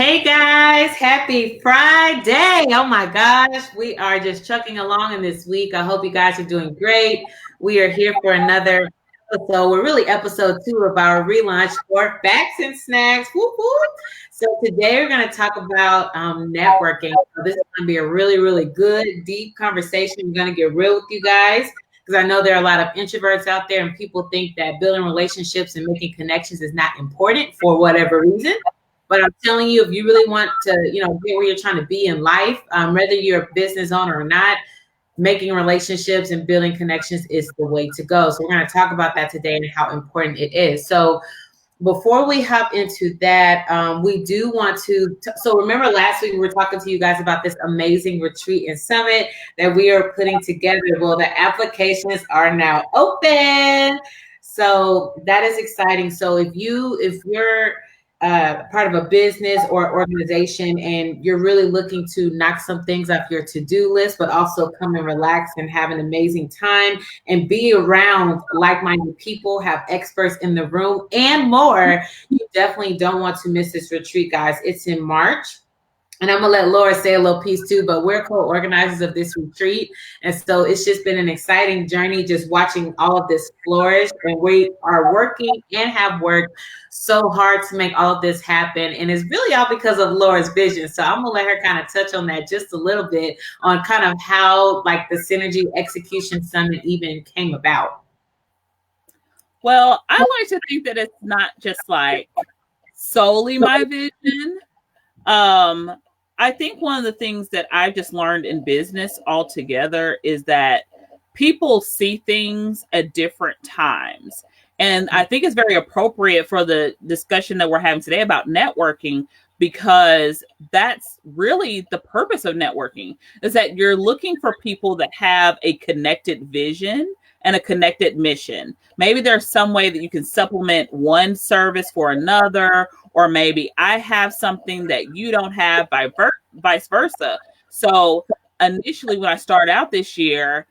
Hey guys, happy Friday. Oh my gosh, we are just chucking along in this week. I hope you guys are doing great. We are here for another episode. We're really episode 2 of our relaunch for Facts and Snacks. Whoop, whoop. So today we're going to talk about networking. So this is going to be a really, really good, deep conversation. We're going to get real with you guys because I know there are a lot of introverts out there and people think that building relationships and making connections is not important for whatever reason. But I'm telling you, if you really want to, get where you're trying to be in life, whether you're a business owner or not, making relationships and building connections is the way to go. So we're going to talk about that today and how important it is. So before we hop into that, we do want to. So remember last week we were talking to you guys about this amazing retreat and summit that we are putting together. Well, the applications are now open. So that is exciting. So if you're part of a business or organization and you're really looking to knock some things off your to-do list, but also come and relax and have an amazing time and be around like-minded people, have experts in the room and more, you definitely don't want to miss this retreat, guys. It's in March. And I'm going to let Laura say a little piece too, but we're co-organizers of this retreat. And so it's just been an exciting journey just watching all of this flourish. And we are working and have worked so hard to make all of this happen. And it's really all because of Laura's vision. So I'm going to let her kind of touch on that just a little bit on kind of how like the Synergy Execution Summit even came about. Well, I like to think that it's not just like solely my vision. I think one of the things that I've just learned in business altogether is that people see things at different times. And I think it's very appropriate for the discussion that we're having today about networking, because that's really the purpose of networking, is that you're looking for people that have a connected vision and a connected mission. Maybe there's some way that you can supplement one service for another, or maybe I have something that you don't have, vice versa. So initially when I started out this year,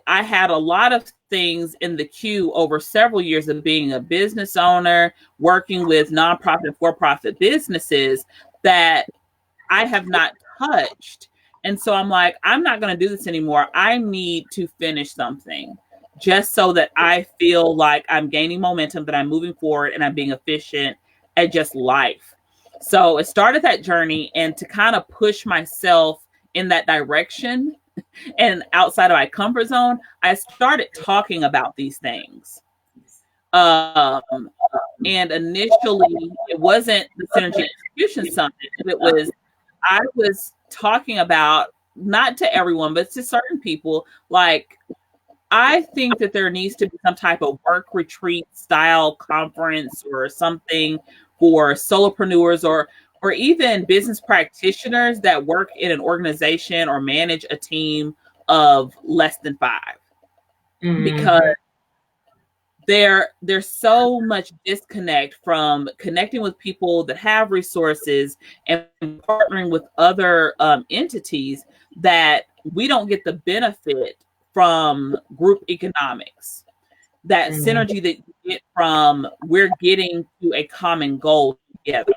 I had a lot of things in the queue over several years of being a business owner, working with nonprofit, for-profit businesses that I have not touched. And so I'm like, I'm not going to do this anymore. I need to finish something just so that I feel like I'm gaining momentum, that I'm moving forward and I'm being efficient at just life. So it started that journey, and to kind of push myself in that direction and outside of my comfort zone, I started talking about these things. And initially it wasn't the Synergy Execution Summit. I was talking about, not to everyone, but to certain people, like, I think that there needs to be some type of work retreat style conference or something for solopreneurs or even business practitioners that work in an organization or manage a team of less than 5. Mm-hmm. Because there's so much disconnect from connecting with people that have resources and partnering with other entities, that we don't get the benefit from group economics, that synergy that you get from we're getting to a common goal together.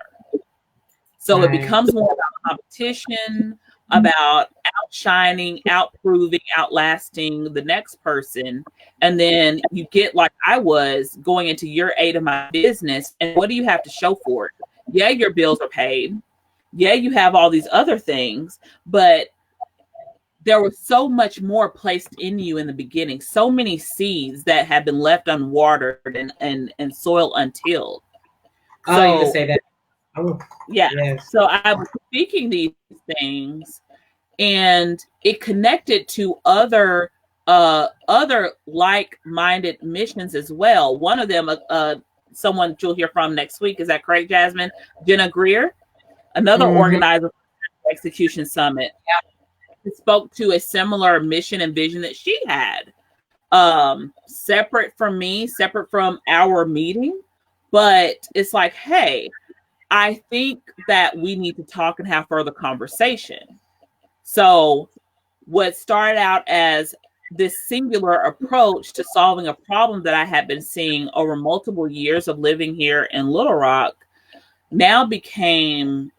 So it becomes more about competition, about outshining, outproving, outlasting the next person. And then you get, like I was, going into year 8 of my business. And what do you have to show for it? Yeah, your bills are paid. Yeah, you have all these other things, but there was so much more placed in you in the beginning, so many seeds that have been left unwatered and soil untilled. So you can say that. Oh, yeah. Yes. So I was speaking these things, and it connected to other like-minded missions as well. One of them, someone you'll hear from next week, is that correct, Jasmine? Jenna Greer, another organizer of the Execution Summit. Yeah. Spoke to a similar mission and vision that she had, separate from me, separate from our meeting. But it's like, hey, I think that we need to talk and have further conversation. So what started out as this singular approach to solving a problem that I had been seeing over multiple years of living here in Little Rock now became,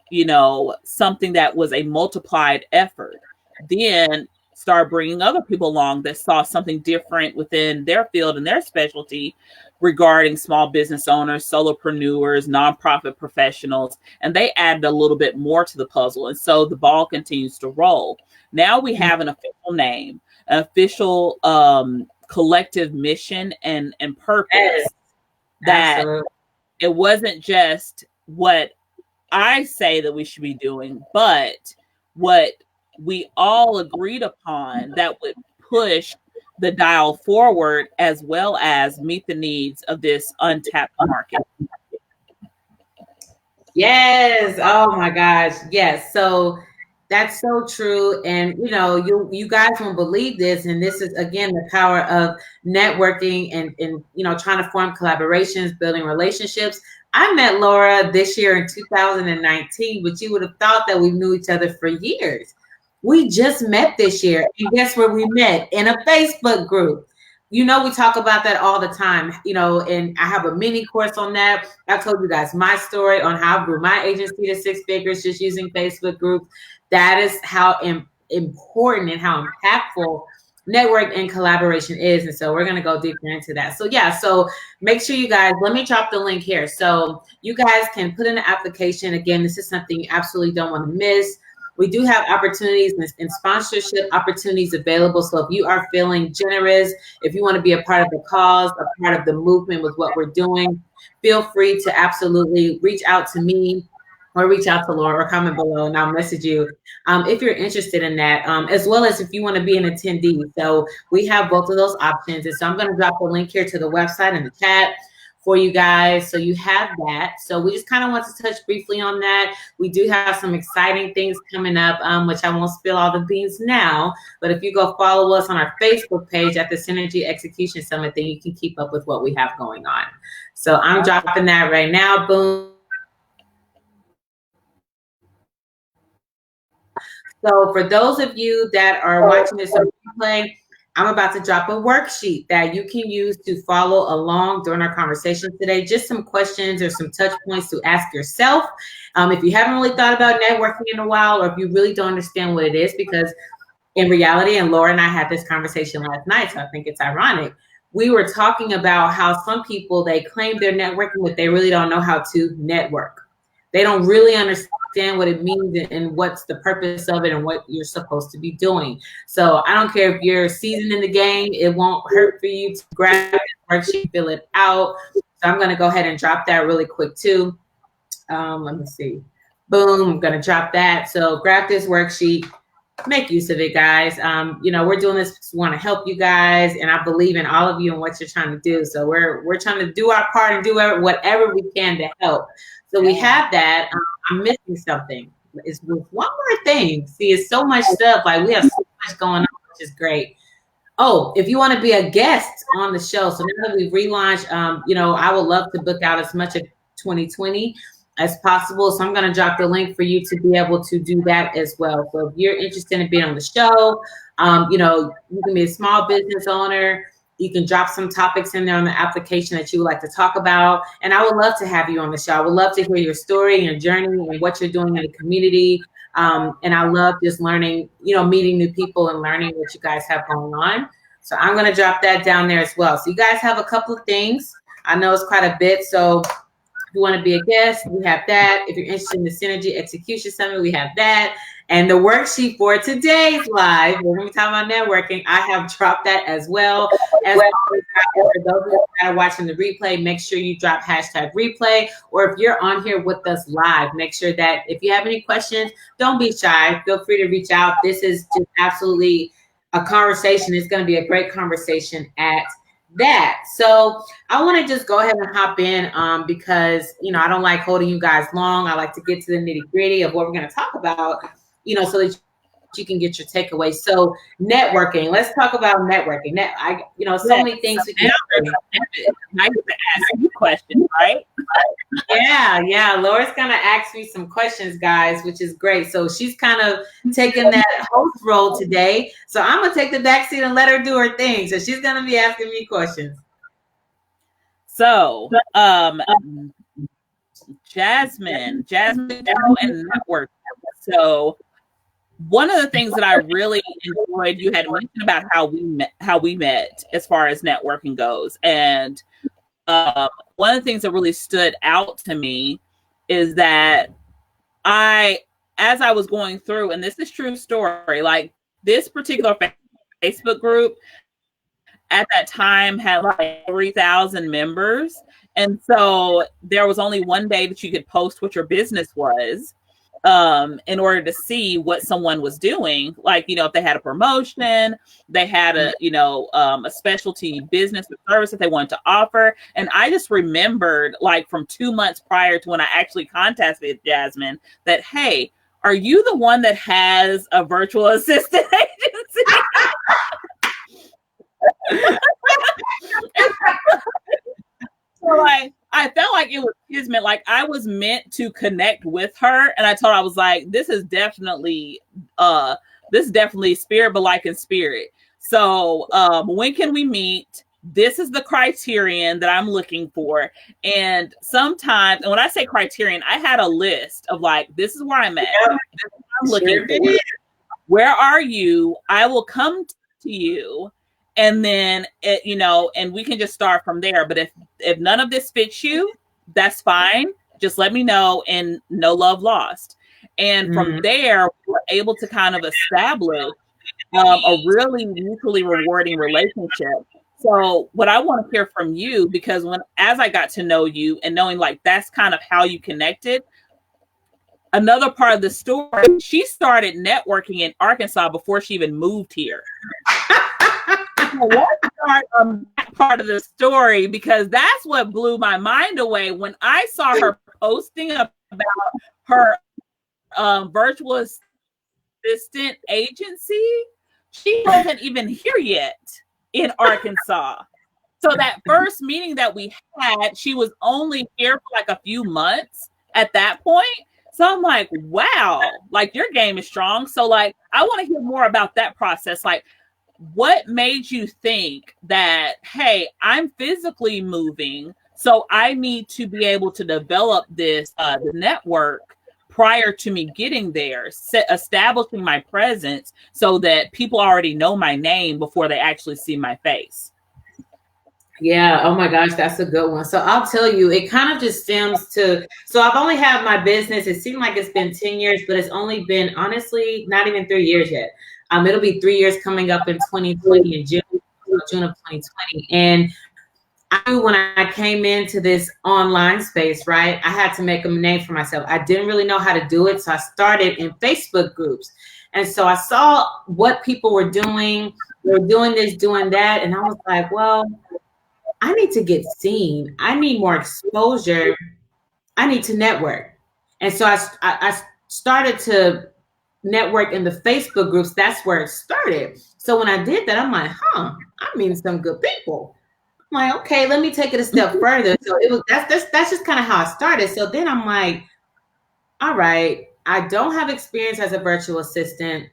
something that was a multiplied effort. Then start bringing other people along that saw something different within their field and their specialty regarding small business owners, solopreneurs, nonprofit professionals, and they added a little bit more to the puzzle. And so the ball continues to roll. Now we have an official name, an official collective mission and purpose. Yes, that absolutely. It wasn't just what I say that we should be doing, but what we all agreed upon that would push the dial forward as well as meet the needs of this untapped market. Yes. Oh my gosh. Yes. So that's so true. And you guys won't believe this. And this is again the power of networking and trying to form collaborations, building relationships. I met Laura this year in 2019, but you would have thought that we knew each other for years. We just met this year. And guess where we met? In a Facebook group. We talk about that all the time, and I have a mini course on that. I told you guys my story on how I grew my agency to 6 figures just using Facebook groups. That is how important and how impactful network and collaboration is. And so we're going to go deeper into that. So yeah, so make sure you guys, let me drop the link here. So you guys can put in an application. Again, this is something you absolutely don't want to miss. We do have opportunities and sponsorship opportunities available. So if you are feeling generous, if you want to be a part of the cause, a part of the movement with what we're doing, feel free to absolutely reach out to me or reach out to Laura or comment below and I'll message you if you're interested in that, as well as if you want to be an attendee. So we have both of those options. And so I'm going to drop the link here to the website in the chat for you guys. So you have that. So we just kind of want to touch briefly on that. We do have some exciting things coming up, which I won't spill all the beans now. But if you go follow us on our Facebook page at the Synergy Execution Summit, then you can keep up with what we have going on. So I'm dropping that right now. Boom. So for those of you that are watching this on replay, I'm about to drop a worksheet that you can use to follow along during our conversation today. Just some questions or some touch points to ask yourself. If you haven't really thought about networking in a while, or if you really don't understand what it is, because in reality, and Laura and I had this conversation last night, so I think it's ironic. We were talking about how some people, they claim they're networking, but they really don't know how to network. They don't really understand what it means and what's the purpose of it and what you're supposed to be doing. So I don't care if you're seasoned in the game, it won't hurt for you to grab the worksheet, fill it out. So I'm going to go ahead and drop that really quick too. Let me see. Boom, I'm going to drop that. So grab this worksheet, make use of it, guys. We're doing this to want to help you guys, and I believe in all of you and what you're trying to do. So we're trying to do our part and do whatever we can to help. So we have that. I'm missing something. It's one more thing. See, it's so much stuff. Like we have so much going on, which is great. Oh, if you want to be a guest on the show, so now that we've relaunched, I would love to book out as much of 2020 as possible. So I'm going to drop the link for you to be able to do that as well. So if you're interested in being on the show, you can be a small business owner. You can drop some topics in there on the application that you would like to talk about. And I would love to have you on the show. I would love to hear your story and your journey and what you're doing in the community. And I love just learning, meeting new people and learning what you guys have going on. So I'm going to drop that down there as well. So you guys have a couple of things. I know it's quite a bit. So if you want to be a guest, we have that. If you're interested in the Synergy Execution Summit, we have that. And the worksheet for today's live, when we talk about networking, I have dropped that as well. As always, for those that are watching the replay, make sure you drop #replay. Or if you're on here with us live, make sure that if you have any questions, don't be shy. Feel free to reach out. This is just absolutely a conversation. It's going to be a great conversation at that. So I want to just go ahead and hop in because, I don't like holding you guys long. I like to get to the nitty gritty of what we're going to talk about, so that you can get your takeaway. So networking, let's talk about networking. So many things we can do. I get to ask you questions, right? Yeah. Laura's going to ask me some questions, guys, which is great. So she's kind of taking that host role today. So I'm going to take the back seat and let her do her thing. So she's going to be asking me questions. So, Jasmine Digital and Network. So one of the things that I really enjoyed, you had mentioned about how we met as far as networking goes. And one of the things that really stood out to me is that as I was going through, and this is true story, like this particular Facebook group at that time had like 3,000 members. And so there was only one day that you could post what your business was in order to see what someone was doing. Like, if they had a promotion, they had a specialty business or service that they wanted to offer. And I just remembered, like, from 2 months prior to when I actually contacted Jasmine, that, hey, are you the one that has a virtual assistant agency? So, like, I felt like it was kismet. Like, I was meant to connect with her, and I told her, I was like, this is definitely spirit, but like in spirit. So when can we meet? This is the criterion that I'm looking for. And sometimes, and when I say criterion, I had a list of like, this is where I'm at. This is what I'm looking for. Where are you? I will come to you. And then and we can just start from there. But if none of this fits you, that's fine. Just let me know, and no love lost. And from there, we were able to kind of establish a really mutually rewarding relationship. So what I want to hear from you, because as I got to know you and knowing like that's kind of how you connected, another part of the story, she started networking in Arkansas before she even moved here. Let's start on that part of the story, because that's what blew my mind away when I saw her posting about her virtual assistant agency. She wasn't even here yet in Arkansas. So that first meeting that we had, she was only here for like a few months at that point. So I'm like, wow, like your game is strong. So like, I want to hear more about that process. Like, what made you think that, hey, I'm physically moving, so I need to be able to develop this network prior to me getting there, establishing my presence so that people already know my name before they actually see my face? Yeah. Oh my gosh, that's a good one. So I'll tell you, it kind of just stems to, so I've only had my business. It seemed like it's been 10 years, but it's only been honestly not even 3 years yet. It'll be 3 years coming up in 2020, in June of 2020. And I knew when I came into this online space, right, I had to make a name for myself. I didn't really know how to do it. So I started in Facebook groups. And so I saw what people were doing. They were doing this, doing that. And I was like, well, I need to get seen. I need more exposure. I need to network. And so I started to network in the Facebook groups. That's where it started. So when I did that, I'm like, I'm meeting some good people. I'm like, okay, let me take it a step further. So that's just kind of how I started. So then I'm like, all right, I don't have experience as a virtual assistant,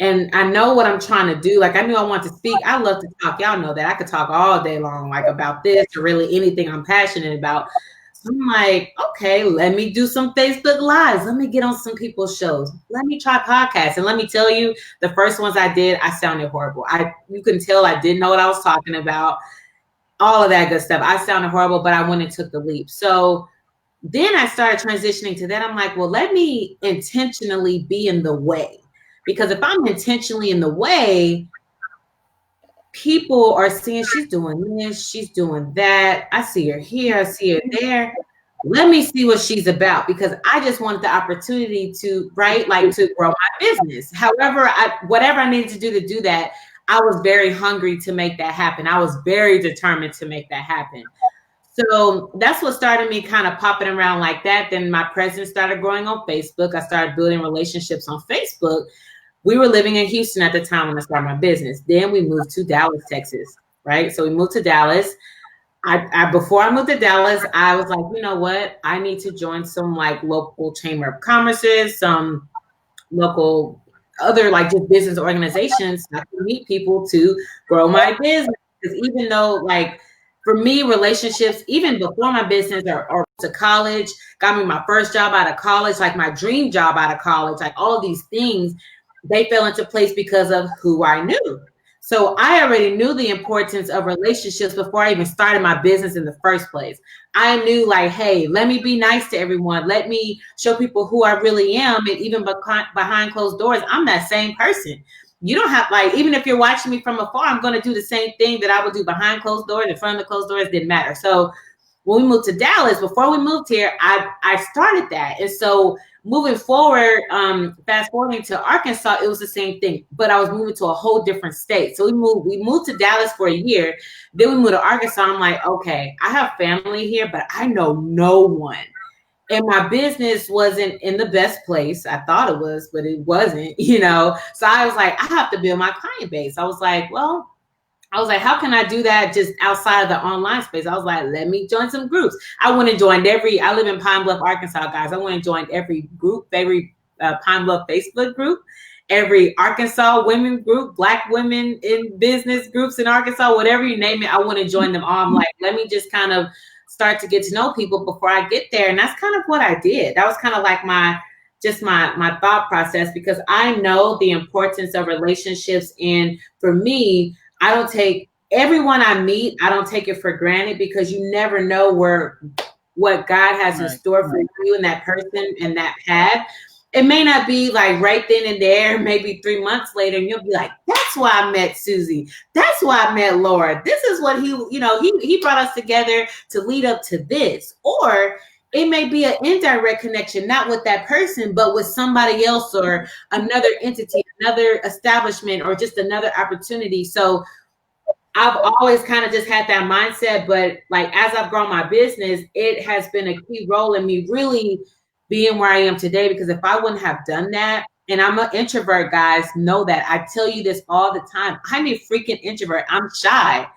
and I know what I'm trying to do. Like, I knew I want to speak. I love to talk. Y'all know that I could talk all day long, like about this or really anything I'm passionate about. So I'm like, okay, let me do some Facebook Lives. Let me get on some people's shows. Let me try podcasts. And let me tell you, the first ones I did, I sounded horrible. You can tell I didn't know what I was talking about. All of that good stuff. I sounded horrible, but I went and took the leap. So then I started transitioning to that. I'm like, well, let me intentionally be in the way. Because if I'm intentionally in the way, people are seeing she's doing this, she's doing that. I see her here, I see her there. Let me see what she's about, because I just wanted the opportunity to, right, like to grow my business. However, whatever I needed to do that, I was very hungry to make that happen. I was very determined to make that happen. So that's what started me kind of popping around like that. Then my presence started growing on Facebook. I started building relationships on Facebook. We were living in Houston at the time when I started my business. Then we moved to Dallas, Texas, right? So we moved to Dallas. Before I moved to Dallas, I was like, you know what? I need to join some like local chamber of commerces, some local other like just business organizations. So I can meet people to grow my business. Because even though like for me, relationships, even before my business or to college, got me my first job out of college, like my dream job out of college, like all of these things, they fell into place because of who I knew. So I already knew the importance of relationships before I even started my business in the first place. I knew, like, hey, let me be nice to everyone. Let me show people who I really am. And even behind closed doors, I'm that same person. You don't have, like, even if you're watching me from afar, I'm going to do the same thing that I would do behind closed doors, in front of the closed doors, didn't matter. So when we moved to Dallas, before we moved here, I started that. And so moving forward, fast forwarding to Arkansas, it was the same thing, but I was moving to a whole different state. So we moved to Dallas for a year. Then we moved to Arkansas. I'm like, okay, I have family here, but I know no one. And my business wasn't in the best place. I thought it was, but it wasn't, you know? So I was like, I have to build my client base. I was like, how can I do that just outside of the online space? I was like, let me join some groups. I went and joined I live in Pine Bluff, Arkansas, guys. I went and joined every group, every Pine Bluff Facebook group, every Arkansas women group, Black women in business groups in Arkansas, whatever you name it. I went and joined them all. I'm like, let me just kind of start to get to know people before I get there. And that's kind of what I did. That was kind of like my thought process, because I know the importance of relationships. And for me, I don't take everyone I meet, I don't take it for granted, because you never know what God has in store for you and that person and that path. It may not be like right then and there, maybe 3 months later, and you'll be like, that's why I met Susie. That's why I met Laura. This is what he brought us together to lead up to this. Or it may be an indirect connection, not with that person, but with somebody else or another entity, another establishment, or just another opportunity. So I've always kind of just had that mindset, but like as I've grown my business, it has been a key role in me really being where I am today. Because if I wouldn't have done that, and I'm an introvert, guys, know that. I tell you this all the time. I'm a freaking introvert. I'm shy.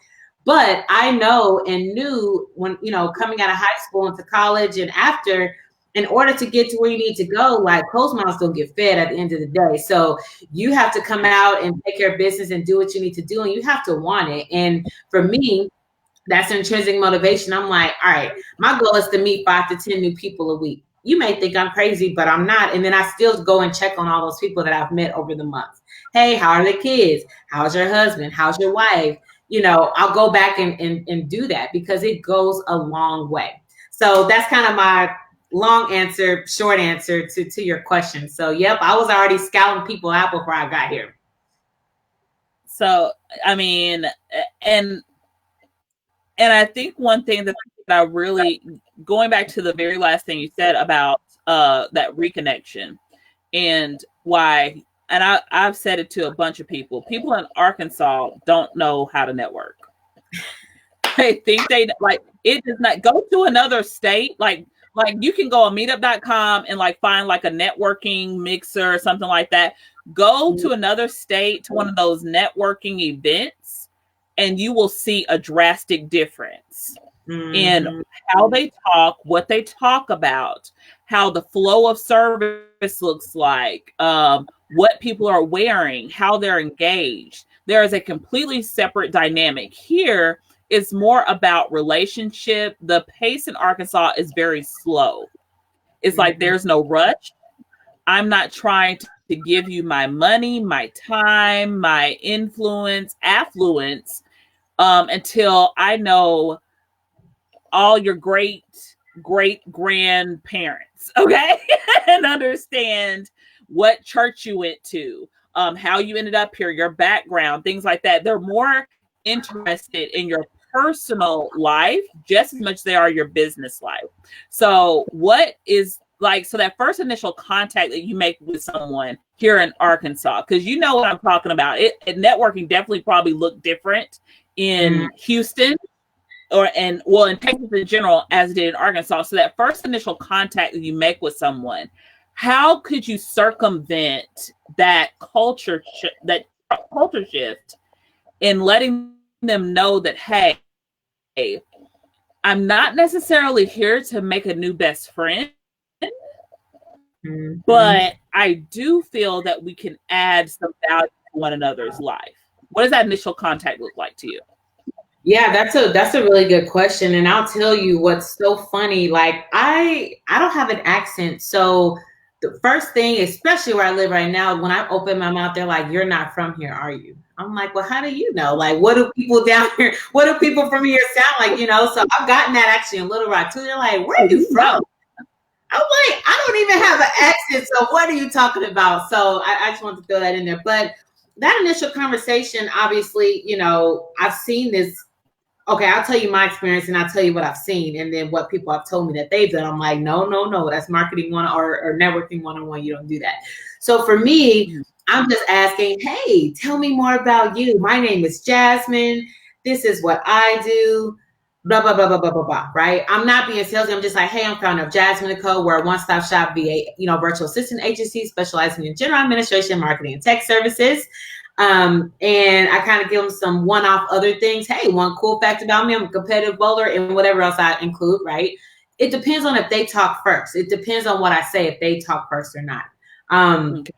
But I know and knew when, coming out of high school into college and after, in order to get to where you need to go, like closed mouths don't get fed at the end of the day. So you have to come out and take care of business and do what you need to do. And you have to want it. And for me, that's intrinsic motivation. I'm like, all right, my goal is to meet 5 to 10 new people a week. You may think I'm crazy, but I'm not. And then I still go and check on all those people that I've met over the months. Hey, how are the kids? How's your husband? How's your wife? I'll go back and do that, because it goes a long way. So that's kind of my short answer to your question. So, yep, I was already scouting people out before I got here. So, I mean, and I think one thing that I really, going back to the very last thing you said about that reconnection and why, and I've said it to a bunch of people. People in Arkansas don't know how to network. They think it does not. Go to another state, like you can go on meetup.com and like find like a networking mixer or something like that. Go to another state, to one of those networking events, and you will see a drastic difference in how they talk, what they talk about, how the flow of service looks like, what people are wearing, how they're engaged. There is a completely separate dynamic. Here, it's more about relationship. The pace in Arkansas is very slow. It's like there's no rush. I'm not trying to give you my money, my time, my influence, affluence, until I know all your great grandparents, okay? And understand what church you went to, how you ended up here, your background, things like that. They're more interested in your personal life just as much as they are your business life. So so that first initial contact that you make with someone here in Arkansas, because you know what I'm talking about. Networking definitely probably looked different in Houston in Texas in general as it did in Arkansas. So that first initial contact that you make with someone, how could you circumvent that culture shift in letting them know that, hey, I'm not necessarily here to make a new best friend, but I do feel that we can add some value to one another's life. What does that initial contact look like to you? Yeah, that's a really good question, and I'll tell you what's so funny. Like I don't have an accent, so the first thing, especially where I live right now, when I open my mouth, they're like, "You're not from here, are you?" I'm like, "Well, how do you know? Like, what do people down here? What do people from here sound like?" You know. So I've gotten that actually in Little Rock too. They're like, "Where Oh, are you you from?" know. I'm like, "I don't even have an accent, so what are you talking about?" So I just want to throw that in there, but that initial conversation, obviously, I've seen this. Okay, I'll tell you my experience and I'll tell you what I've seen and then what people have told me that they've done. I'm like, no, no, no, that's marketing one or networking 101. You don't do that. So for me, I'm just asking, hey, tell me more about you. My name is Jasmine. This is what I do. Blah, blah, blah, blah, blah, blah, blah. Right. I'm not being salesy. I'm just like, hey, I'm founder of Jasmine & Co. We're a one-stop shop VA, virtual assistant agency specializing in general administration, marketing, and tech services. And I kind of give them some one-off other things. Hey, one cool fact about me, I'm a competitive bowler and whatever else I include, right? It depends on if they talk first. It depends on what I say, if they talk first or not. Okay.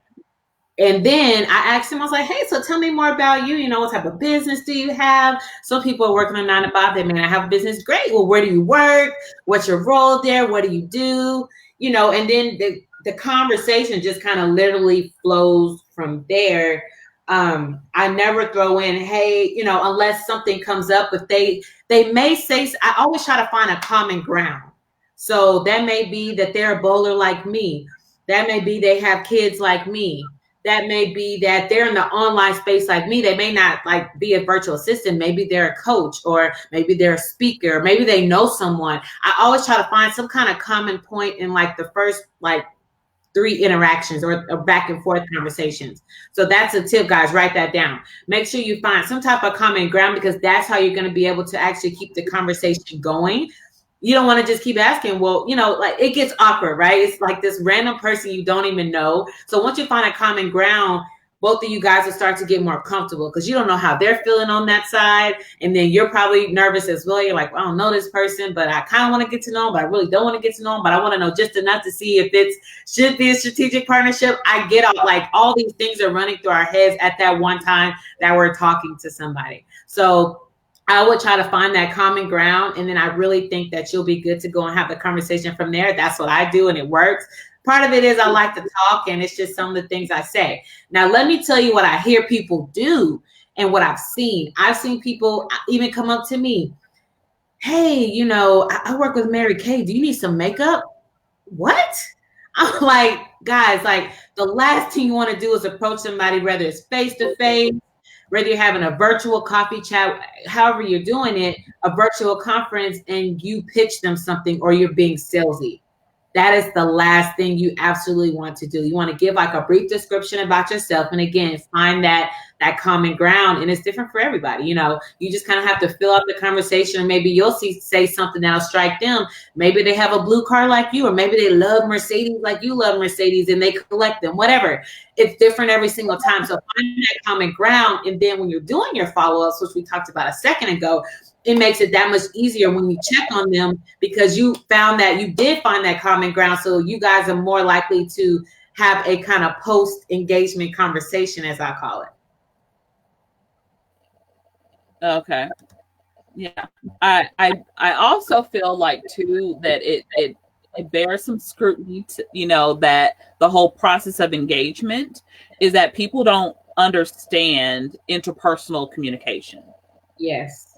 And then I asked him, I was like, hey, so tell me more about you. What type of business do you have? Some people are working on 9 to 5. They may not have a business. Great. Well, where do you work? What's your role there? What do you do? And then the conversation just kind of literally flows from there. I never throw in, hey, unless something comes up, but they may say, I always try to find a common ground. So that may be that they're a bowler like me. That may be they have kids like me. That may be that they're in the online space like me. They may not like be a virtual assistant. Maybe they're a coach or maybe they're a speaker. Maybe they know someone. I always try to find some kind of common point in like the first like 3 interactions or back and forth conversations. So that's a tip, guys. Write that down. Make sure you find some type of common ground because that's how you're going to be able to actually keep the conversation going. You don't want to just keep asking, well, like it gets awkward, right? It's like this random person you don't even know. So once you find a common ground, both of you guys will start to get more comfortable because you don't know how they're feeling on that side. And then you're probably nervous as well. You're like, well, I don't know this person, but I kind of want to get to know him, but I really don't want to get to know him, but I want to know just enough to see if it should be a strategic partnership. I get all like all these things are running through our heads at that one time that we're talking to somebody. So I would try to find that common ground. And then I really think that you'll be good to go and have the conversation from there. That's what I do. And it works. Part of it is I like to talk and it's just some of the things I say. Now, let me tell you what I hear people do and what I've seen. I've seen people even come up to me. Hey, I work with Mary Kay. Do you need some makeup? What? I'm like, guys, like the last thing you want to do is approach somebody, whether it's face to face, whether you're having a virtual coffee chat, however you're doing it, a virtual conference, and you pitch them something or you're being salesy. That is the last thing you absolutely want to do. You want to give like a brief description about yourself. And again, find that common ground. And it's different for everybody. You just kind of have to fill out the conversation. Maybe you'll say something that'll strike them. Maybe they have a blue car like you, or maybe they love Mercedes like you love Mercedes and they collect them, whatever. It's different every single time. So find that common ground. And then when you're doing your follow-ups, which we talked about a second ago, it makes it that much easier when you check on them because you found that you did find that common ground. So you guys are more likely to have a kind of post-engagement conversation, as I call it. Okay. Yeah. I also feel like too that it bears some scrutiny to, that the whole process of engagement is that people don't understand interpersonal communication. Yes.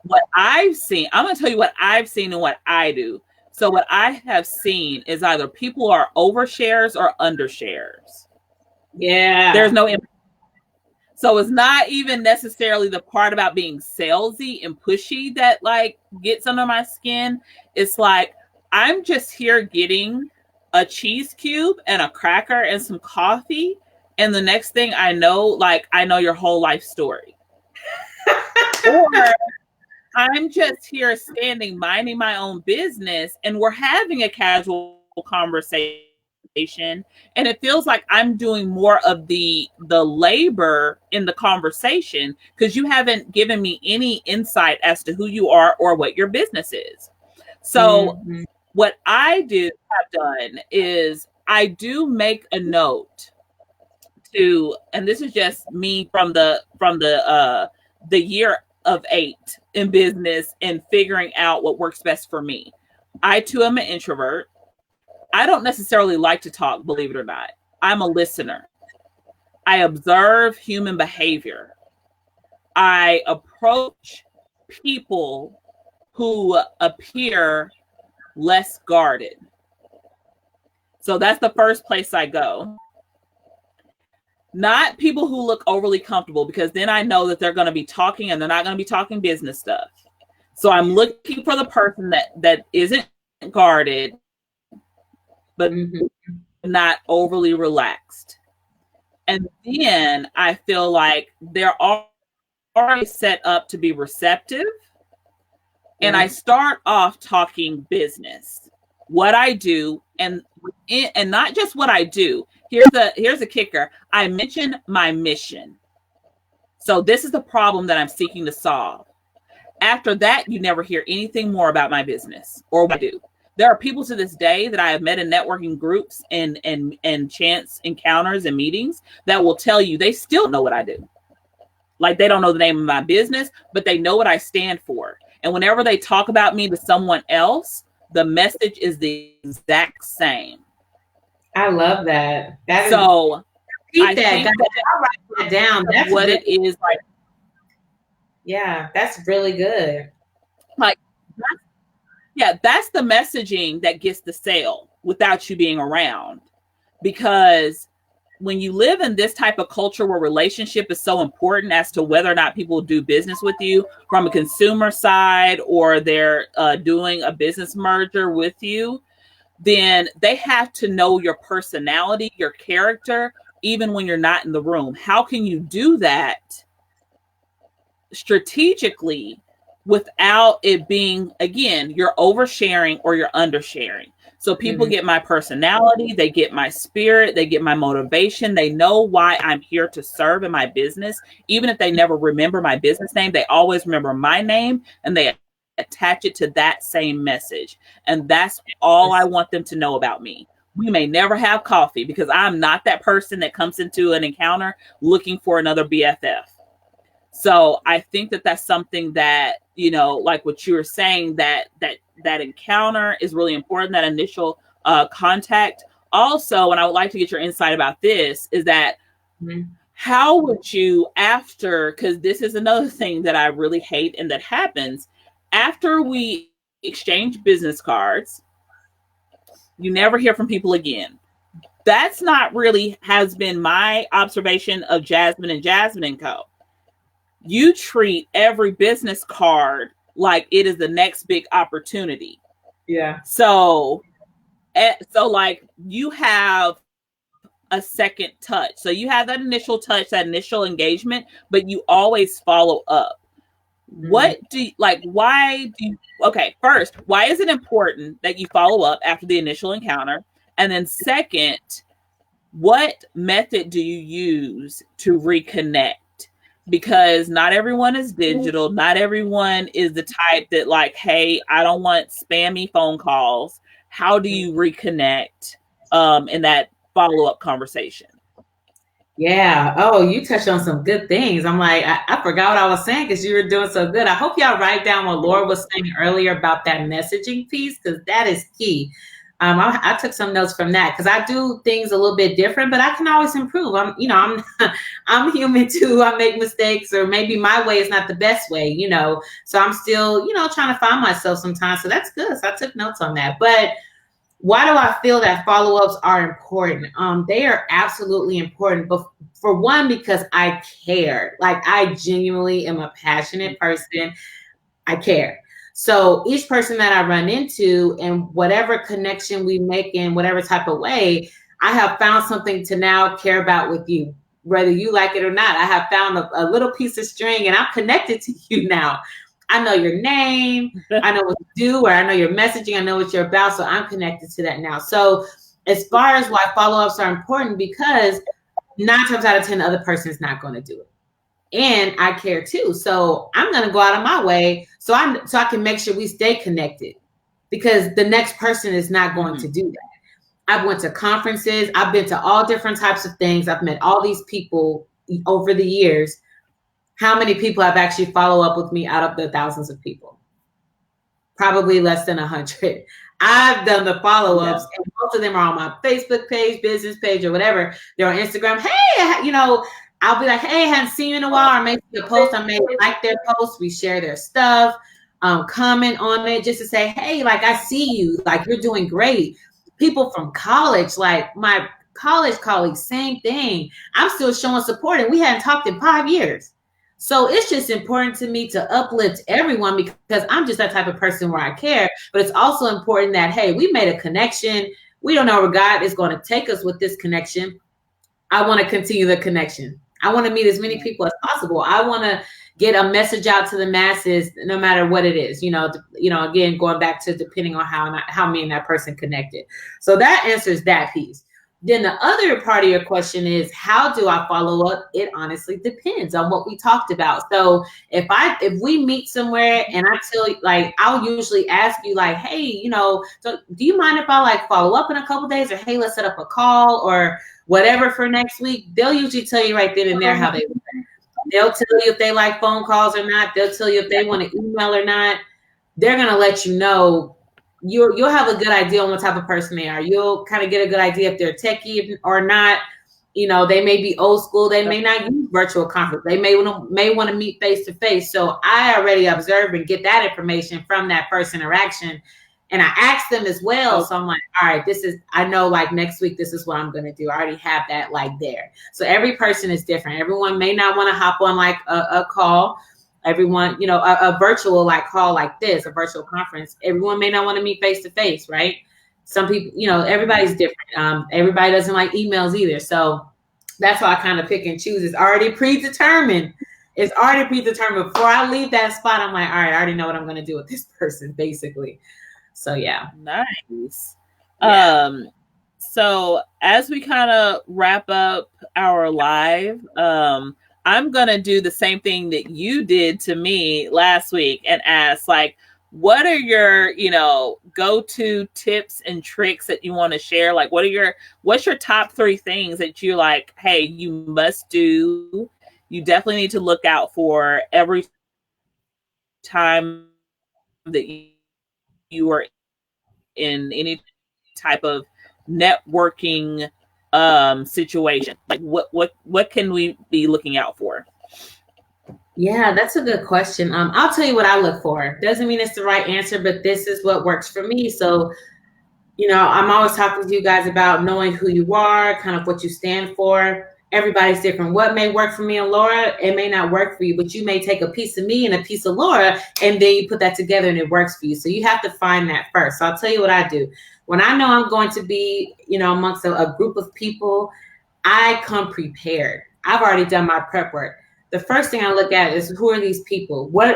What I've seen, I'm going to tell you what I've seen and what I do. So what I have seen is either people are overshares or undershares. Yeah. There's no. So it's not even necessarily the part about being salesy and pushy that like gets under my skin. It's like I'm just here getting a cheese cube and a cracker and some coffee, and the next thing I know, like I know your whole life story. Or I'm just here standing, minding my own business, and we're having a casual conversation. And it feels like I'm doing more of the labor in the conversation because you haven't given me any insight as to who you are or what your business is. So what I have done is I do make a note to, and this is just me from the year of 8 in business and figuring out what works best for me. I too am an introvert. I don't necessarily like to talk, believe it or not. I'm a listener. I observe human behavior. I approach people who appear less guarded. So that's the first place I go. Not people who look overly comfortable, because then I know that they're going to be talking and they're not going to be talking business stuff. So I'm looking for the person that isn't guarded, but not overly relaxed. And then I feel like they're already set up to be receptive. And I start off talking business, what I do, and not just what I do. Here's a kicker. I mention my mission. So this is the problem that I'm seeking to solve. After that, you never hear anything more about my business or what I do. There are people to this day that I have met in networking groups and chance encounters and meetings that will tell you they still know what I do. Like, they don't know the name of my business, but they know what I stand for. And whenever they talk about me to someone else, the message is the exact same. I love that. So I think I'll write that down. That's what it is like. Yeah, that's really good. Like, that's the messaging that gets the sale without you being around. Because when you live in this type of culture where relationship is so important as to whether or not people do business with you from a consumer side, or they're doing a business merger with you, then they have to know your personality, your character, even when you're not in the room. How can you do that strategically without it being, again, you're oversharing or you're undersharing? So people get my personality, they get my spirit, they get my motivation. They know why I'm here to serve in my business. Even if they never remember my business name, they always remember my name and they attach it to that same message. And that's all I want them to know about me. We may never have coffee because I'm not that person that comes into an encounter looking for another BFF. So I think that that's something that, you know, like what you were saying, that encounter is really important, that initial contact. Also, and I would like to get your insight about this, is that how would you, after, because this is another thing that I really hate and that happens, after we exchange business cards, you never hear from people again. That's not really has been my observation of Jasmine and Jasmine & Co. You treat every business card like it is the next big opportunity. Yeah. So like, you have a second touch. So you have that initial touch, that initial engagement, but you always follow up. What do you, like, why do you, okay, first, why is it important that you follow up after the initial encounter? And then second, what method do you use to reconnect? Because not everyone is digital. Not everyone is the type that, like, hey, I don't want spammy phone calls. How do you reconnect in that follow-up conversation? Yeah. Oh, you touched on some good things. I'm like, I forgot what I was saying because you were doing so good. I hope y'all write down what Laura was saying earlier about that messaging piece, because that is key. I took some notes from that because I do things a little bit different, but I can always improve. I'm human too. I make mistakes, or maybe my way is not the best way, so I'm still, trying to find myself sometimes. So that's good. So I took notes on that. But why do I feel that follow-ups are important? They are absolutely important. But for one, because I care. Like, I genuinely am a passionate person. I care. So each person that I run into, and whatever connection we make in whatever type of way, I have found something to now care about with you, whether you like it or not. I have found a little piece of string, and I'm connected to you now. I know your name, I know what you do, or I know your messaging, I know what you're about, so I'm connected to that now. So as far as why follow-ups are important, because 9 times out of 10, the other person is not going to do it. And I care too. So I'm going to go out of my way so I can make sure we stay connected, because the next person is not going to do that. I've went to conferences. I've been to all different types of things. I've met all these people over the years. how many people have actually follow up with me out of the thousands of people? Probably less than 100. I've done the follow-ups, and most of them are on my Facebook page, business page, or whatever. They're on Instagram. Hey, you know, I'll be like, hey, I haven't seen you in a while, or maybe a post I made, like their post, we share their stuff, comment on it just to say, hey, like, I see you, like, you're doing great. People from college, like my college colleagues, same thing. I'm still showing support, and we hadn't talked in 5 years. So it's just important to me to uplift everyone because I'm just that type of person where I care. But it's also important that, hey, we made a connection. We don't know where God is going to take us with this connection. I want to continue the connection. I want to meet as many people as possible. I want to get a message out to the masses, no matter what it is. Again, going back to depending on how me and that person connected. So that answers that piece. Then the other part of your question is, how do I follow up? It honestly depends on what we talked about. So if we meet somewhere and I tell you, like, I'll usually ask you like, hey, so do you mind if I like follow up in a couple days, or hey, let's set up a call or whatever for next week? They'll usually tell you right then and there how they work. They'll tell you if they like phone calls or not. They'll tell you if they want to email or not. They're going to let you know. You'll have a good idea on what type of person they are. You'll kind of get a good idea if they're techie or not. They may be old school. They may not use virtual conference. They may want to meet face to face. So I already observe and get that information from that first interaction. And I ask them as well. So I'm like, all right, I know like next week, this is what I'm going to do. I already have that like there. So every person is different. Everyone may not want to hop on like a call. Everyone, a virtual like call like this, a virtual conference. Everyone may not want to meet face to face, right? Some people, everybody's different. Everybody doesn't like emails either. So that's why I kind of pick and choose. It's already predetermined. Before I leave that spot, I'm like, all right, I already know what I'm going to do with this person, basically. So yeah. Nice. Yeah. So as we kind of wrap up our live, I'm going to do the same thing that you did to me last week and ask, like, what are your, go-to tips and tricks that you want to share? Like, what's your top 3 things that you're like, hey, you must do, you definitely need to look out for every time that you are in any type of networking situation? Like what can we be looking out for? Yeah, that's a good question. I'll tell you what I look for. Doesn't mean it's the right answer, but this is what works for me. So, I'm always talking to you guys about knowing who you are, kind of what you stand for. Everybody's different. What may work for me and Laura, it may not work for you, but you may take a piece of me and a piece of Laura, and then you put that together and it works for you. So you have to find that first. So I'll tell you what I do. When I know I'm going to be, amongst a group of people, I come prepared. I've already done my prep work. The first thing I look at is, who are these people? What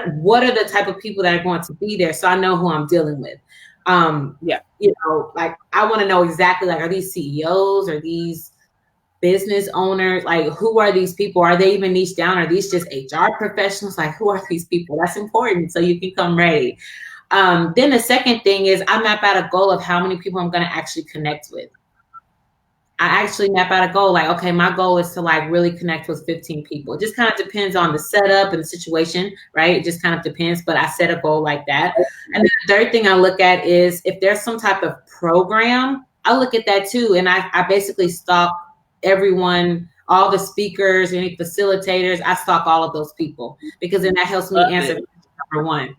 are the type of people that are going to be there, so I know who I'm dealing with? Like, I want to know exactly, like, are these CEOs? Are these business owners? Like, who are these people? Are they even niche down? Are these just HR professionals? Like, who are these people? That's important, so you can come ready. Then the second thing is, I map out a goal of how many people I'm going to actually connect with. I actually map out a goal, like, okay, my goal is to like really connect with 15 people. It just kind of depends on the setup and the situation, right? It just kind of depends, but I set a goal like that. And then the third thing I look at is, if there's some type of program, I look at that too. And I basically stalk everyone, all the speakers, any facilitators. I stalk all of those people, because then that helps me answer number 1.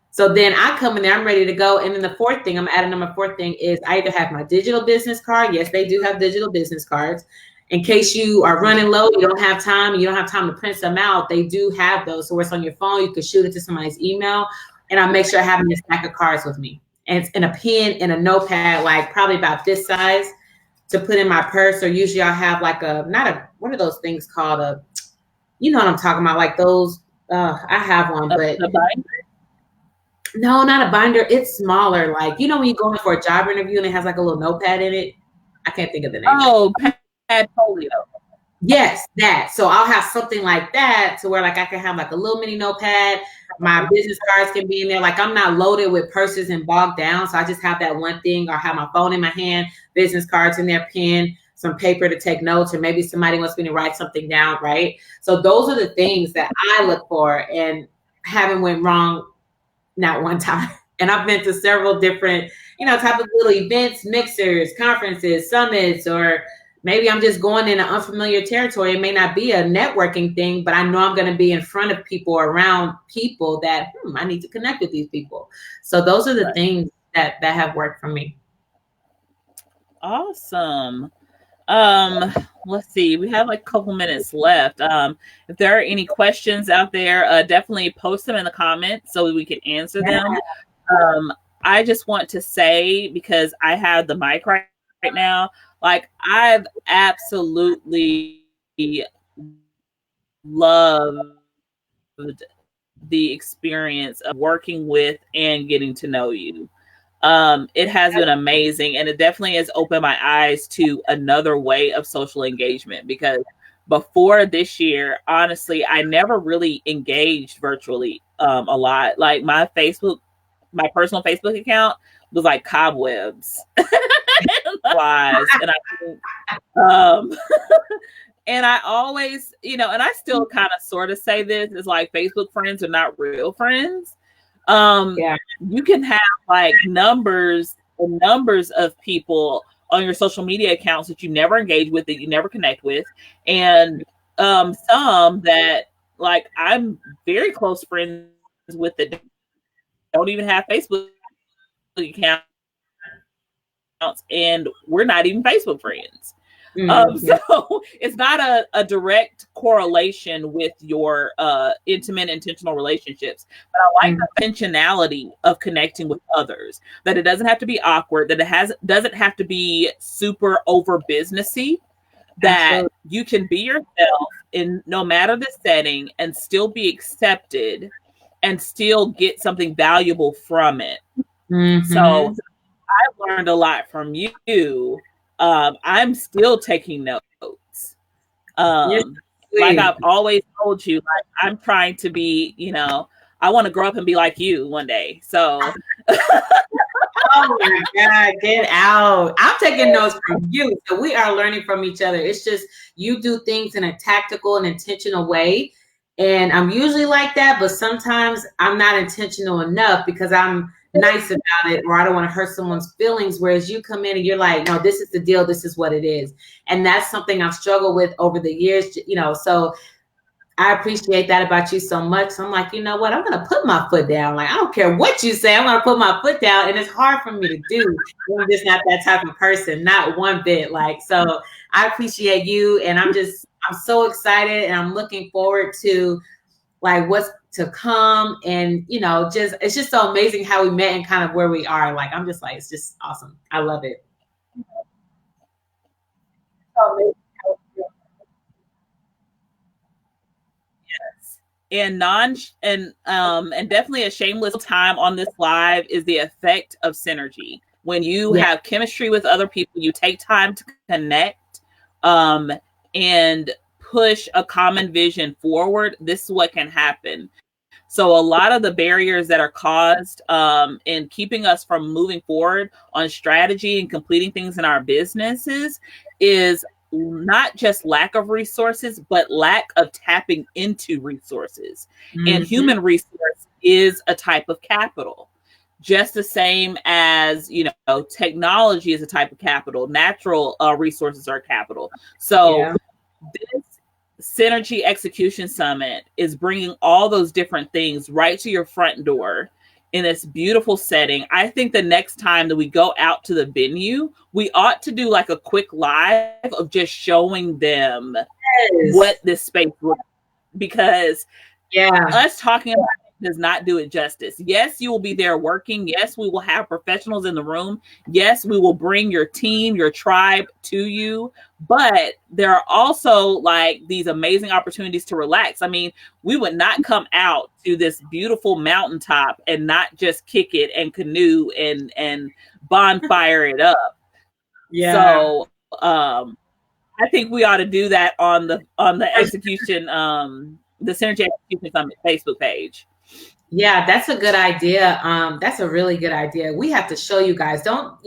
So then I come in there, I'm ready to go. And then the fourth thing, I'm adding number 4 thing is, I either have my digital business card. Yes, they do have digital business cards. In case you are running low, you don't have time to print them out, they do have those. So it's on your phone, you can shoot it to somebody's email. And I make sure I have a stack of cards with me. And it's in a pen and a notepad, like probably about this size, to put in my purse. Or usually I'll have like what are those things called? You know what I'm talking about? Like those, I have one, but no, not a binder. It's smaller. Like, when you go in for a job interview and it has like a little notepad in it. I can't think of the name. Oh, Padfolio. Yes, that. So I'll have something like that, to where like I can have like a little mini notepad. My business cards can be in there. Like, I'm not loaded with purses and bogged down. So I just have that one thing, or have my phone in my hand, business cards in their pen. some paper to take notes, or maybe somebody wants me to write something down, right? So those are the things that I look for, and haven't went wrong not one time. And I've been to several different, type of little events, mixers, conferences, summits, or maybe I'm just going in an unfamiliar territory. It may not be a networking thing, but I know I'm going to be in front of people, or around people that I need to connect with these people. So those are the things that have worked for me. Awesome. Let's see. We have like a couple minutes left. If there are any questions out there, definitely post them in the comments so we can answer them. I just want to say, because I have the mic right now, like I've absolutely loved the experience of working with and getting to know you. It has been amazing, and it definitely has opened my eyes to another way of social engagement, because before this year, honestly, I never really engaged virtually a lot. Like my personal Facebook account was like cobwebs. And and I always, and I still kind of sort of say this is like Facebook friends are not real friends. You can have like numbers and numbers of people on your social media accounts that you never engage with, that you never connect with, and some that like I'm very close friends with that don't even have Facebook accounts, and we're not even Facebook friends. So it's not a direct correlation with your intimate, intentional relationships. But I like the intentionality of connecting with others, that it doesn't have to be awkward, that it doesn't have to be super over businessy, that you can be yourself in no matter the setting and still be accepted and still get something valuable from it. So I've learned a lot from you. I'm still taking notes. Like I've always told you, like I'm trying to be, I want to grow up and be like you one day. So oh my God, get out. I'm taking notes from you. So we are learning from each other. It's just you do things in a tactical and intentional way. And I'm usually like that, but sometimes I'm not intentional enough because I'm nice about it, or I don't want to hurt someone's feelings. Whereas you come in and you're like, no, this is the deal. This is what it is. And that's something I've struggled with over the years, so I appreciate that about you so much. So I'm like, you know what? I'm going to put my foot down. Like, I don't care what you say. I'm going to put my foot down. And it's hard for me to do. I'm just not that type of person. Not one bit. Like, so I appreciate you. And I'm so excited. And I'm looking forward to like what's to come. And, it's just so amazing how we met and kind of where we are. Like, I'm just like, it's just awesome. I love it. And and definitely a shameless time on this live is the effect of synergy. When you have chemistry with other people, you take time to connect and push a common vision forward. This is what can happen. So a lot of the barriers that are caused in keeping us from moving forward on strategy and completing things in our businesses is not just lack of resources, but lack of tapping into resources. And human resource is a type of capital, just the same as, technology is a type of capital. Natural resources are capital. So this Synergy Execution Summit is bringing all those different things right to your front door in this beautiful setting. I think the next time that we go out to the venue, we ought to do like a quick live of just showing them what this space looks like, because us talking about it does not do it justice. Yes, you will be there working. Yes, we will have professionals in the room. Yes, we will bring your team, your tribe to you. But there are also like these amazing opportunities to relax. I mean, we would not come out to this beautiful mountaintop and not just kick it and canoe and bonfire it up. So I think we ought to do that on the execution, the Synergy Execution Summit Facebook page. Yeah, that's a good idea. That's a really good idea. We have to show you guys. Don't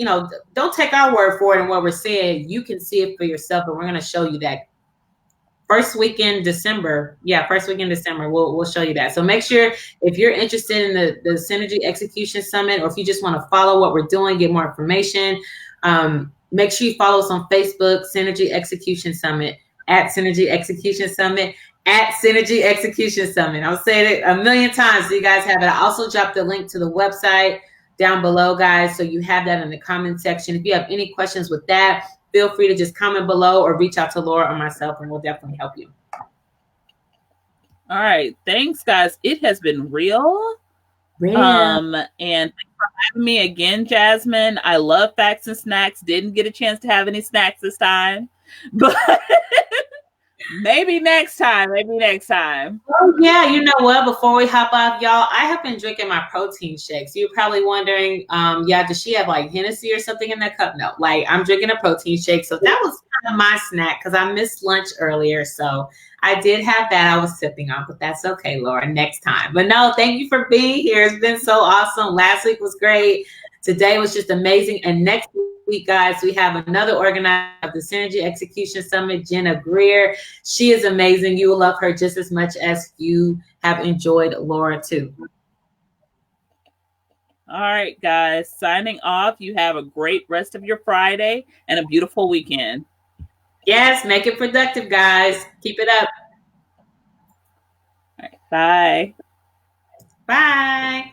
take our word for it and what we're saying. You can see it for yourself, and we're going to show you that first week in December. Yeah, first week in December. We'll show you that. So make sure if you're interested in the Synergy Execution Summit, or if you just want to follow what we're doing, get more information, make sure you follow us on Facebook, Synergy Execution Summit, at Synergy Execution Summit, at Synergy Execution Summit. I'll say it a million times so you guys have it. I also dropped the link to the website down below, guys, so you have that in the comment section. If you have any questions with that, feel free to just comment below or reach out to Laura or myself, and we'll definitely help you. All right. Thanks, guys. It has been real. Yeah. And thanks for having me again, Jasmine. I love Facts and Snacks. Didn't get a chance to have any snacks this time, but maybe next time. Maybe next time. Oh, yeah. You know what? Before we hop off, y'all, I have been drinking my protein shakes. You're probably wondering, yeah, does she have like Hennessy or something in that cup? No, like I'm drinking a protein shake. So that was kind of my snack because I missed lunch earlier. So I did have that. I was sipping on, but that's okay, Laura. Next time. But no, thank you for being here. It's been so awesome. Last week was great. Today was just amazing. And next week, guys, we have another organizer of the Synergy Execution Summit, Jenna Greer. She is amazing. You will love her just as much as you have enjoyed Laura too. All right, guys. Signing off. You have a great rest of your Friday and a beautiful weekend. Yes, make it productive, guys. Keep it up. All right, bye. Bye.